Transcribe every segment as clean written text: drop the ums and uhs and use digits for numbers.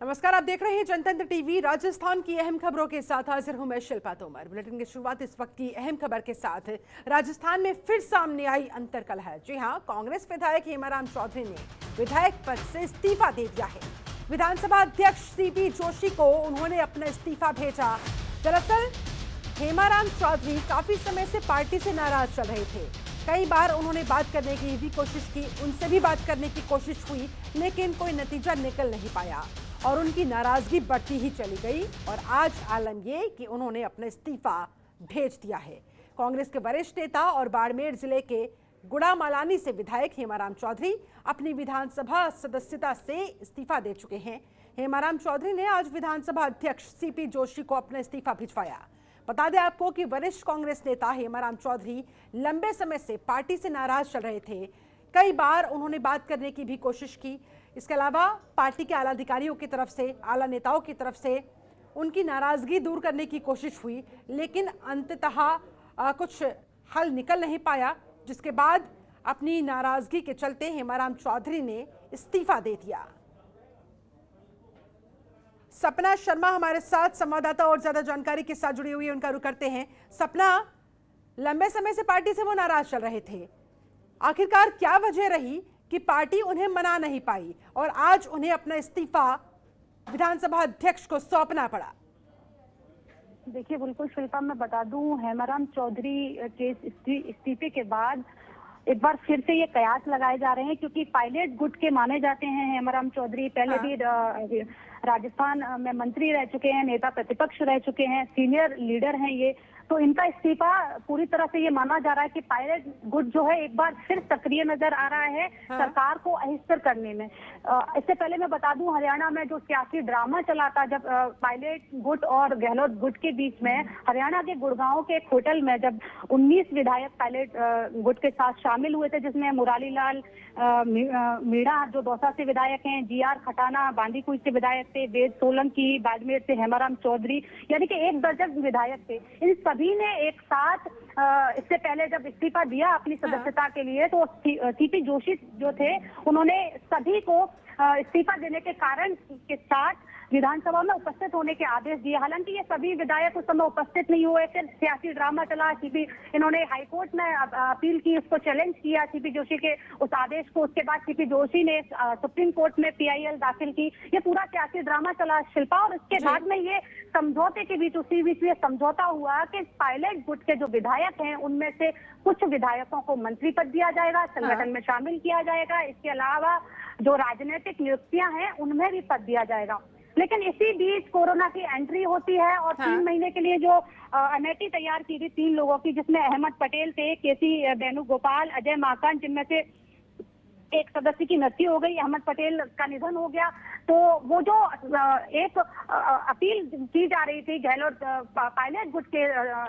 नमस्कार, आप देख रहे हैं जनतंत्र टीवी। राजस्थान की अहम खबरों के साथ हाजिर हूं मैं शिल्पा तोमर। बुलेटिन की शुरुआत इस वक्त की अहम खबर के साथ। राजस्थान में फिर सामने आई अंतरकलह। जी हां, कांग्रेस विधायक हेमाराम चौधरी ने विधायक पद से इस्तीफा दे दिया है। विधानसभा अध्यक्ष सीपी जोशी को उन्होंने अपना इस्तीफा भेजा। दरअसल हेमाराम चौधरी काफी समय से पार्टी से नाराज चल रहे थे। कई बार उन्होंने बात करने की भी कोशिश की, उनसे भी बात करने की कोशिश हुई, लेकिन कोई नतीजा निकल नहीं पाया और उनकी नाराजगी बढ़ती ही चली गई। और आज आलम ये कि उन्होंने अपना इस्तीफा भेज दिया है। कांग्रेस के वरिष्ठ नेता और बाड़मेर जिले के गुड़ामालानी से विधायक हेमाराम चौधरी अपनी विधानसभा सदस्यता से इस्तीफा दे चुके हैं। हेमाराम चौधरी ने आज विधानसभा अध्यक्ष सीपी जोशी को अपना इस्तीफा भिजवाया। बता दें आपको कि वरिष्ठ कांग्रेस नेता हेमाराम चौधरी लंबे समय से पार्टी से नाराज चल रहे थे। कई बार उन्होंने बात करने की भी कोशिश की। इसके अलावा पार्टी के आला अधिकारियों की तरफ से, आला नेताओं की तरफ से उनकी नाराजगी दूर करने की कोशिश हुई, लेकिन अंततः कुछ हल निकल नहीं पाया, जिसके बाद अपनी नाराजगी के चलते हेमाराम चौधरी ने इस्तीफा दे दिया। सपना शर्मा हमारे साथ संवाददाता और ज्यादा जानकारी के साथ जुड़ी हुई है, उनका रुख करते हैं। सपना, लंबे समय से पार्टी से वो नाराज चल रहे थे, आखिरकार क्या वजह रही कि पार्टी उन्हें मना नहीं पाई और आज उन्हें अपना इस्तीफा विधानसभा अध्यक्ष को सौंपना पड़ा? देखिए, बिल्कुल शिल्पा, मैं बता दूं, हेमाराम चौधरी के इस्तीफे के बाद एक बार फिर से ये कयास लगाए जा रहे हैं, क्योंकि पायलट गुट के माने जाते हैं हेमाराम चौधरी। पहले भी राजस्थान में मंत्री रह चुके हैं, नेता प्रतिपक्ष रह चुके हैं, सीनियर लीडर हैं ये। तो इनका इस्तीफा पूरी तरह से ये माना जा रहा है कि पायलट गुट जो है एक बार फिर सक्रिय नजर आ रहा है सरकार को अस्थिर करने में। इससे पहले मैं बता दूं, हरियाणा में जो सियासी ड्रामा चला था जब पायलट गुट और गहलोत गुट के बीच में, हरियाणा के गुड़गांव के एक होटल में जब 19 विधायक पायलट गुट के साथ शामिल हुए थे, जिसमें मुरारी लाल मीणा जो दौसा से विधायक हैं, जीआर खटाना बांदीकुई से विधायक थे, वेद सोलंकी बाड़मेर से, हेमाराम चौधरी, यानी कि 1 दर्जन विधायक थे। इन सभी ने एक साथ इससे पहले जब इस्तीफा दिया अपनी सदस्यता के लिए, तो सीपी जोशी जो थे उन्होंने सभी को इस्तीफा देने के कारण के साथ विधानसभा में उपस्थित होने के आदेश दिए। हालांकि ये सभी विधायक उस समय उपस्थित नहीं हुए थे, सियासी ड्रामा चला। इन्होंने हाईकोर्ट में अपील की, उसको चैलेंज किया सीपी जोशी के उस आदेश को। उसके बाद सीपी जोशी ने सुप्रीम कोर्ट में पीआईएल दाखिल की। ये पूरा सियासी ड्रामा चला शिल्पा, और इसके बाद में ये समझौते के बीच उसी बीच में समझौता हुआ कि पायलट गुट के जो विधायक हैं उनमें से कुछ विधायकों को मंत्री पद दिया जाएगा, संगठन में शामिल किया जाएगा। इसके अलावा जो राजनीतिक नियुक्तियां हैं उनमें भी पद दिया जाएगा। लेकिन इसी बीच कोरोना की एंट्री होती है और 3 महीने के लिए जो अमेठी तैयार की थी 3 लोगों की, जिसमें अहमद पटेल थे, केसी वेणुगोपाल, अजय माकन, जिनमें से एक सदस्य की मृत्यु हो गई, अहमद पटेल का निधन हो गया। तो वो जो एक अपील की जा रही थी गहलोत पायलट गुट के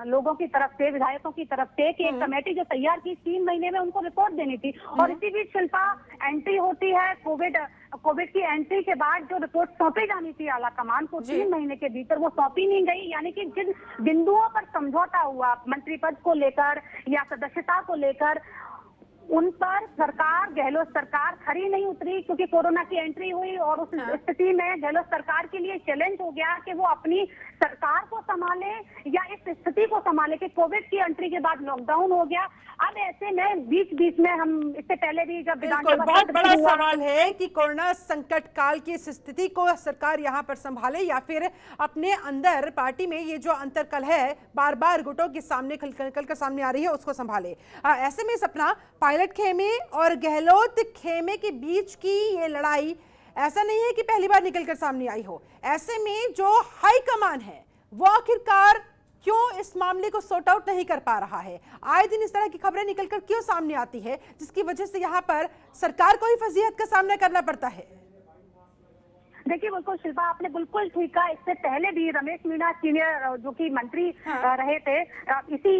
लोगों की तरफ से, विधायकों की तरफ से, कि एक कमेटी जो तैयार की 3 महीने में उनको रिपोर्ट देनी थी। और इसी बीच शिल्पा एंट्री होती है, कोविड की एंट्री के बाद जो रिपोर्ट सौंपी जानी थी आला कमान को 3 महीने के भीतर, वो सौंपी नहीं गई। यानी कि जिन बिंदुओं पर समझौता हुआ मंत्री पद को लेकर या सदस्यता को लेकर, उन पर सरकार, गहलोत सरकार खरी नहीं उतरी, क्योंकि कोरोना की एंट्री हुई। और उस स्थिति में गहलोत सरकार के लिए चैलेंज हो गया कि वो अपनी सरकार को संभाले या इस स्थिति को संभाले कि कोविड की एंट्री के बाद लॉकडाउन हो गया। अब ऐसे में बीच बीच में हम इससे पहले भी जब बहुत बड़ा सवाल है कि कोरोना संकट काल की इस स्थिति को सरकार यहाँ पर संभाले या फिर अपने अंदर पार्टी में ये जो अंतरकलह है बार बार गुटों के सामने खल कर सामने आ रही है उसको संभाले। ऐसे में सपना, पायलट खेमे और गहलोत खेमे के बीच की ये लड़ाई ऐसा नहीं है कि पहली बार निकलकर सामने आई हो। ऐसे में जो हाई कमान है वो आखिरकार क्यों इस मामले को सॉर्ट आउट नहीं कर पा रहा है? आए दिन इस तरह की खबरें निकलकर क्यों सामने आती है, जिसकी वजह से यहाँ पर सरकार को ही फजीहत का सामना करना पड़ता है? देखिए, बिल्कुल शिल्पा, आपने बिल्कुल ठीक कहा। इससे पहले भी रमेश मीणा सीनियर जो कि मंत्री रहे थे, इसी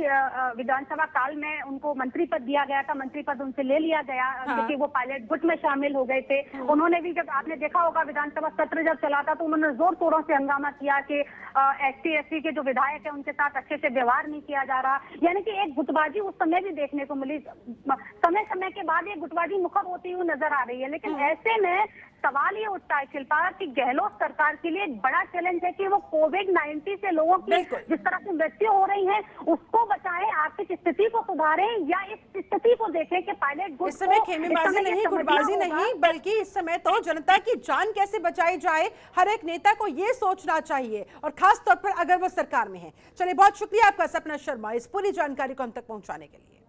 विधानसभा काल में उनको मंत्री पद दिया गया था, मंत्री पद उनसे ले लिया गया क्योंकि वो पायलट गुट में शामिल हो गए थे। उन्होंने भी, जब आपने देखा होगा विधानसभा सत्र जब चला था, तो उन्होंने जोर शोरों से हंगामा किया कि एसटी एससी के जो विधायक है उनके साथ अच्छे से व्यवहार नहीं किया जा रहा। यानी कि एक गुटबाजी उस समय भी देखने को मिली। समय समय के बाद ये गुटबाजी मुखर होती हुई नजर आ रही है। लेकिन ऐसे में सवाल ये उठता है शिल्पा कि गहलोत सरकार के लिए एक बड़ा चैलेंज है कि वो कोविड-19 से लोगों की जिस तरह से मृत्यु हो रही है उसको बचाएं, आर्थिक स्थिति को सुधारें, या इस स्थिति को देखें कि पायलट गुट इस समय खेमेबाजी नहीं, गुटबाजी नहीं, बल्कि इस समय तो जनता की जान कैसे बचाई जाए हर एक नेता को ये सोचना चाहिए, और खास तौर पर अगर वो सरकार में है। चलिए, बहुत शुक्रिया आपका सपना शर्मा इस पूरी जानकारी को हम तक पहुंचाने के लिए।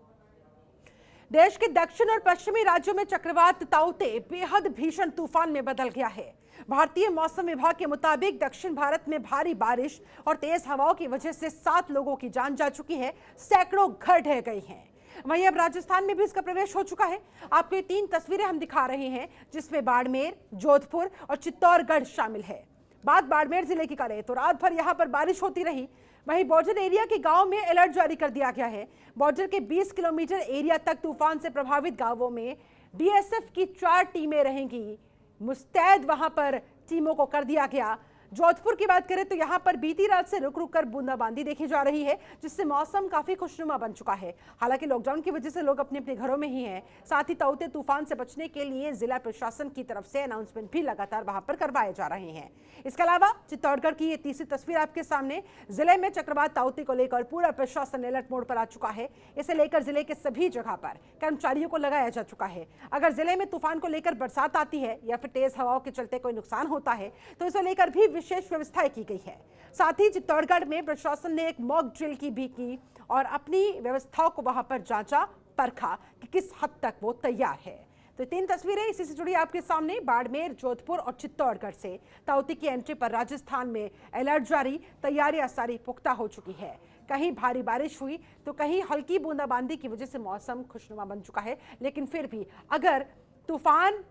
देश के दक्षिण और पश्चिमी राज्यों में चक्रवात ताउते बेहद भीषण तूफान में बदल गया है। भारतीय मौसम विभाग के मुताबिक दक्षिण भारत में भारी बारिश और तेज हवाओं की वजह से 7 लोगों की जान जा चुकी है, सैकड़ों घर ढह गए हैं। वहीं अब राजस्थान में भी इसका प्रवेश हो चुका है। आपको ये 3 तस्वीरें हम दिखा रहे हैं जिसमें बाड़मेर, जोधपुर और चित्तौड़गढ़ शामिल है। बात बाड़मेर जिले की करें तो रात भर यहां पर बारिश होती रही। वहीं बॉर्डर एरिया के गांव में अलर्ट जारी कर दिया गया है। बॉर्डर के 20 किलोमीटर एरिया तक तूफान से प्रभावित गांवों में बीएसएफ की 4 टीमें रहेंगी। मुस्तैद वहां पर टीमों को कर दिया गया। जोधपुर की बात करें तो यहां पर बीती रात से रुक रुक कर बूंदाबांदी देखी जा रही है, जिससे मौसम काफी खुशनुमा बन चुका है। हालांकि लॉकडाउन की वजह से लोग अपने अपने घरों में ही हैं। साथ ही ताउते तूफान से बचने के लिए जिला प्रशासन की तरफ से अनाउंसमेंट भी लगातार वहां पर करवाए जा रहे हैं। इसके अलावा चित्तौड़गढ़ की ये तीसरी तस्वीर आपके सामने। जिले में चक्रवात ताउते को लेकर पूरा प्रशासन अलर्ट मोड पर आ चुका है। इसे लेकर जिले के सभी जगह पर कर्मचारियों को लगाया जा चुका है। अगर जिले में तूफान को लेकर बरसात आती है या फिर तेज हवाओं के चलते कोई नुकसान होता है तो इसे लेकर भी विशेष व्यवस्थाएं की गई है। साथ ही चित्तौड़गढ़ में प्रशासन ने एक मॉक ड्रिल की और अपनी व्यवस्थाओं को वहां पर जांचा परखा कि किस हद तक वो तैयार है। तो 3 तस्वीरें इसी से जुड़ी आपके सामने। बाड़मेर, जोधपुर और चित्तौड़गढ़ से ताउते की एंट्री पर राजस्थान में अलर्ट जारी, तैयारियां सारी पुख्ता हो चुकी है। कहीं भारी बारिश हुई तो कहीं हल्की बूंदाबांदी की वजह से मौसम खुशनुमा बन चुका है। लेकिन फिर भी अगर तूफान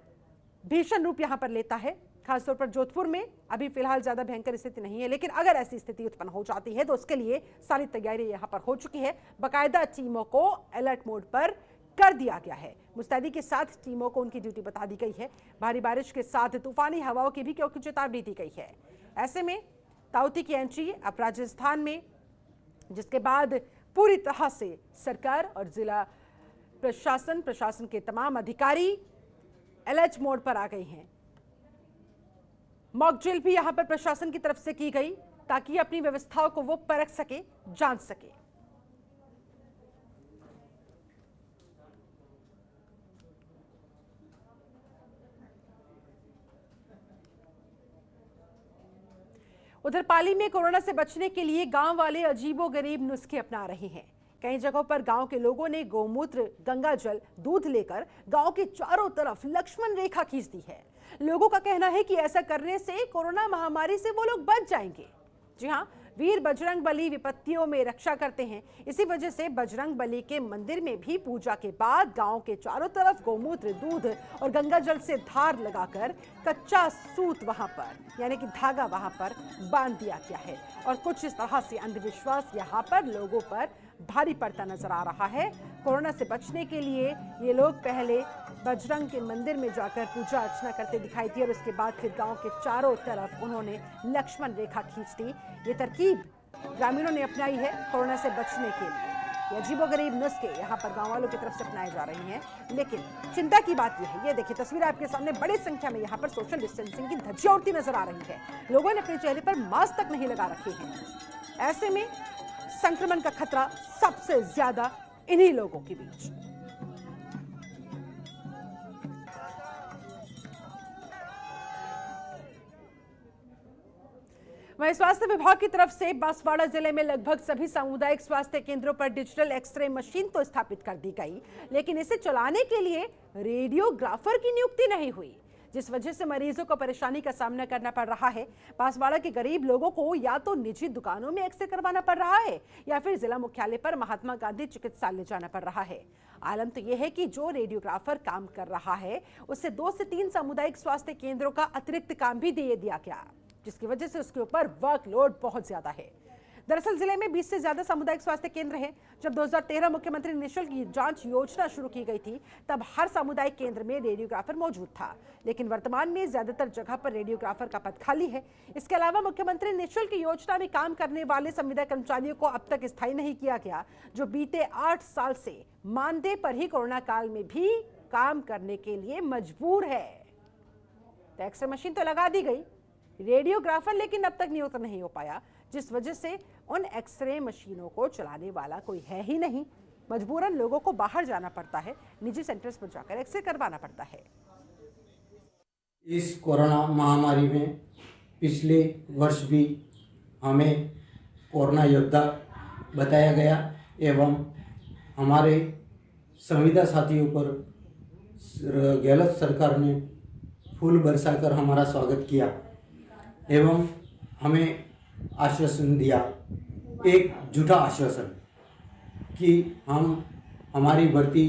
भीषण रूप यहां पर लेता है, खासतौर पर जोधपुर में अभी फिलहाल ज्यादा भयंकर स्थिति नहीं है, लेकिन अगर ऐसी स्थिति उत्पन्न हो जाती है तो उसके लिए सारी तैयारी यहां पर हो चुकी है। बाकायदा टीमों को अलर्ट मोड पर कर दिया गया है। मुस्तैदी के साथ टीमों को उनकी ड्यूटी बता दी गई है। भारी बारिश के साथ तूफानी हवाओं की भी क्योंकि चेतावनी दी गई है। ऐसे में ताउते की एंट्री अब राजस्थान में, जिसके बाद पूरी तरह से सरकार और जिला प्रशासन के तमाम अधिकारी अलर्ट मोड पर आ गए हैं। मॉक ड्रिल भी यहां पर प्रशासन की तरफ से की गई ताकि अपनी व्यवस्थाओं को वो परख सके, जान सके। उधर पाली में कोरोना से बचने के लिए गांव वाले अजीबोगरीब नुस्खे अपना रहे हैं। कई जगहों पर गांव के लोगों ने गौमूत्र, गंगा जल, दूध लेकर गांव के चारों तरफ लक्ष्मण रेखा खींच दी है। लोगों का कहना है कि ऐसा करने से कोरोना महामारी से वो लोग बच जाएंगे। जी हां, वीर बजरंग बली विपत्तियों में रक्षा करते हैं। इसी वजह से बजरंग बली के मंदिर में भी पूजा के बाद गांव के चारों तरफ गौमूत्र, दूध और गंगा जल से धार लगाकर कच्चा सूत वहां पर यानी कि धागा वहां पर बांध दिया गया है। और कुछ इस तरह से अंधविश्वास यहां पर लोगों पर भारी पड़ता नजर आ रहा है। कोरोना से बचने के लिए ये लोग पहले बजरंग के मंदिर में जाकर पूजा अर्चना करते दिखाई दिए और उसके बाद फिर गांव के चारों तरफ उन्होंने लक्ष्मण रेखा खींच दी। ये तरकीब ग्रामीणों ने अपनाई है कोरोना से बचने के लिए। ये अजीबोगरीब नुस्खे यहाँ पर गांव वालों की तरफ से अपनाए जा रहे हैं। लेकिन चिंता की बात यह है, ये देखिए तस्वीर आपके सामने, बड़ी संख्या में यहाँ पर सोशल डिस्टेंसिंग की धज्जियां उड़ती नजर आ रही है। लोगों ने अपने चेहरे पर मास्क तक नहीं लगा रखे हैं। ऐसे में संक्रमण का खतरा सबसे ज्यादा इन्हीं लोगों के बीच। वहीं स्वास्थ्य विभाग की तरफ से बांसवाड़ा जिले में लगभग सभी सामुदायिक स्वास्थ्य केंद्रों पर डिजिटल एक्सरे मशीन तो स्थापित कर दी गई, लेकिन इसे चलाने के लिए रेडियोग्राफर की नियुक्ति नहीं हुई, जिस वजह से मरीजों को परेशानी का सामना करना पड़ रहा है। बांसवाड़ा के गरीब लोगों को या तो निजी दुकानों में एक्सरे करवाना पड़ रहा है या फिर जिला मुख्यालय पर महात्मा गांधी चिकित्सालय जाना पड़ रहा है। आलम तो यह है कि जो रेडियोग्राफर काम कर रहा है उससे 2 से 3 सामुदायिक स्वास्थ्य केंद्रों का अतिरिक्त काम भी दे दिया गया, जिसकी वजह से उसके ऊपर वर्कलोड बहुत ज्यादा है। दरअसल जिले में 20 से ज्यादा सामुदायिक स्वास्थ्य केंद्र हैं। जब 2013 मुख्यमंत्री निःशुल्क जांच योजना शुरू की गई थी तब हर सामुदायिक केंद्र में रेडियोग्राफर मौजूद था, लेकिन वर्तमान में ज्यादातर जगह पर रेडियोग्राफर का पद खाली है। इसके अलावा मुख्यमंत्री निःशुल्क योजना में काम करने वाले संविदा कर्मचारियों को अब तक स्थायी नहीं किया गया, जो बीते 8 साल से मानदेय पर ही कोरोना काल में भी काम करने के लिए मजबूर है। तो एक्सरे मशीन तो लगा दी गई, रेडियोग्राफर लेकिन अब तक नियुक्त नहीं हो पाया, जिस वजह से उन एक्सरे मशीनों को चलाने वाला कोई है ही नहीं। मजबूरन लोगों को बाहर जाना पड़ता है, निजी सेंटर्स पर जाकर एक्सरे करवाना पड़ता है। इस कोरोना महामारी में पिछले वर्ष भी हमें कोरोना योद्धा बताया गया एवं हमारे संविदा साथियों पर गहलोत सरकार ने फूल बरसाकर हमारा स्वागत किया एवं हमें आश्वासन दिया, एक झूठा आश्वासन कि हमारी भर्ती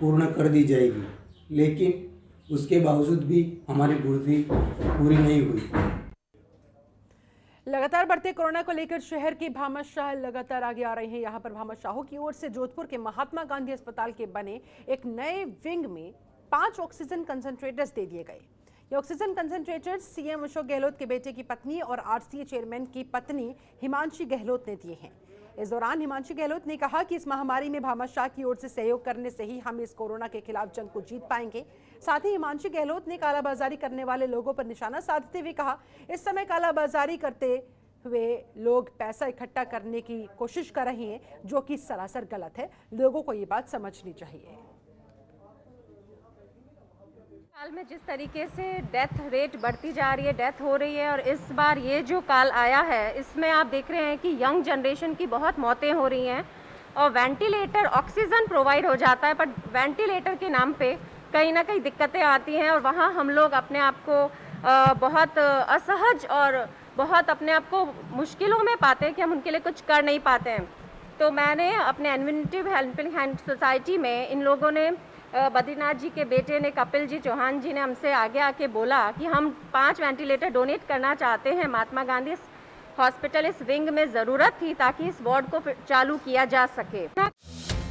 पूर्ण कर दी जाएगी, लेकिन उसके बावजूद भी हमारी भर्ती पूरी नहीं हुई। लगातार बढ़ते कोरोना को लेकर शहर के भामाशाह लगातार आगे आ रहे हैं। यहां पर भामाशाहों की ओर से जोधपुर के महात्मा गांधी अस्पताल के बने एक नए विंग में 5 ऑक्सीजन कंसंट्रेटर्स दे दिए गए। ये oxygen concentrators CM Ashok Gehlot के बेटे की पत्नी और आरसीए चेयरमैन की पत्नी हिमांशी गहलोत ने दिए हैं। इस दौरान हिमांशी गहलोत ने कहा कि इस महामारी में भामाशाह की ओर से सहयोग करने से ही हम इस कोरोना के खिलाफ जंग को जीत पाएंगे। साथ ही हिमांशी गहलोत ने कालाबाजारी करने वाले लोगों पर निशाना साधते हुए कहा, इस समय कालाबाजारी करते हुए लोग पैसा इकट्ठा करने की कोशिश कर रहे हैं, जो कि सरासर गलत है। लोगों को ये बात समझनी चाहिए। काल में जिस तरीके से डेथ रेट बढ़ती जा रही है, डेथ हो रही है, और इस बार ये जो काल आया है इसमें आप देख रहे हैं कि यंग जनरेशन की बहुत मौतें हो रही हैं और वेंटिलेटर ऑक्सीजन प्रोवाइड हो जाता है, पर वेंटिलेटर के नाम पे कहीं ना कहीं दिक्कतें आती हैं और वहाँ हम लोग अपने आप को बहुत असहज और बहुत अपने आप को मुश्किलों में पाते हैं कि हम उनके लिए कुछ कर नहीं पाते हैं। तो मैंने अपने इन्वेंटिव हेल्पिंग हैंड सोसाइटी में इन लोगों ने बद्रीनाथ जी के बेटे ने, कपिल जी चौहान जी ने हमसे आगे आके बोला कि हम 5 वेंटिलेटर डोनेट करना चाहते हैं। महात्मा गांधी हॉस्पिटल इस विंग में ज़रूरत थी ताकि इस वार्ड को चालू किया जा सके।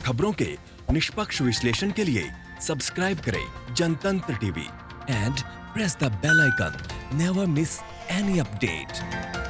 खबरों के निष्पक्ष विश्लेषण के लिए सब्सक्राइब करें Jantantra TV and press the bell icon. Never miss any update.